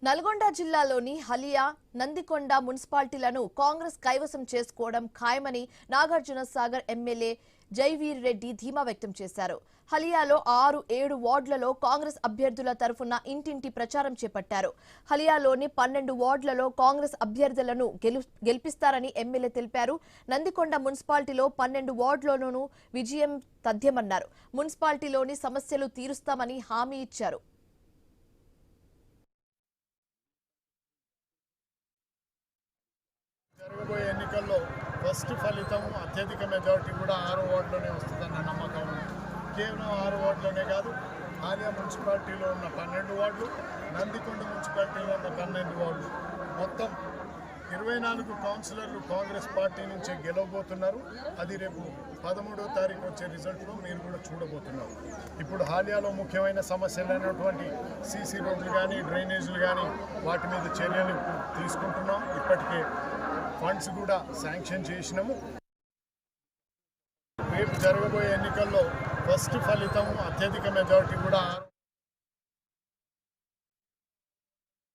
నల్గొండ జిల్లాలోని హలియా, నందికొండ మున్సిపాలిటీలను కాంగ్రెస్ కైవసం చేసుకోవడం ఖాయమని నాగార్జున సాగర్ ఎమ్మెల్యే జైవీర్ రెడ్డి ధీమా వ్యక్తం చేశారు. హలియాలో 6-7 వార్డులలో కాంగ్రెస్ అభ్యర్థుల తరఫున ఇంటింటి ప్రచారం చేపట్టారు. హలియాలోని 12 వార్డులలో కాంగ్రెస్ అభ్యర్థులను గెలిపిస్తారని ఎమ్మెల్యే తెలిపారు. నందికొండ మున్సిపాలిటీలో 12 వార్డుల్లోనూ విజయం తథ్యమన్నారు. మున్సిపాలిటీలోని సమస్యలు తీరుస్తామని హామీ ఇచ్చారు. జరగబోయే ఎన్నికల్లో ఫస్ట్ ఫలితం అత్యధిక మెజారిటీ కూడా 6 వార్డులోనే వస్తుందన్న నమ్మకం. కేవలం 6 వార్డులోనే కాదు, ఆలియా మున్సిపాలిటీలో ఉన్న 12 వార్డులు, నందికొండ మున్సిపాలిటీలో ఉన్న 12 వార్డులు, మొత్తం 24 కౌన్సిలర్లు కాంగ్రెస్ పార్టీ నుంచి గెలవబోతున్నారు. అది రేపు 13వ తారీఖు వచ్చే రిజల్ట్లో మీరు కూడా చూడబోతున్నారు. ఇప్పుడు హాలియాలో ముఖ్యమైన సమస్యలు అయినటువంటి సీసీ రోడ్లు కానీ, డ్రైనేజీలు కానీ, వాటి మీద చర్యలు తీసుకుంటున్నాం. ఇప్పటికే ఫండ్స్ కూడా శాంక్షన్ చేసినాము. రేపు జరగబోయే ఎన్నికల్లో ఫస్ట్ ఫలితం అత్యధిక మెజారిటీ కూడా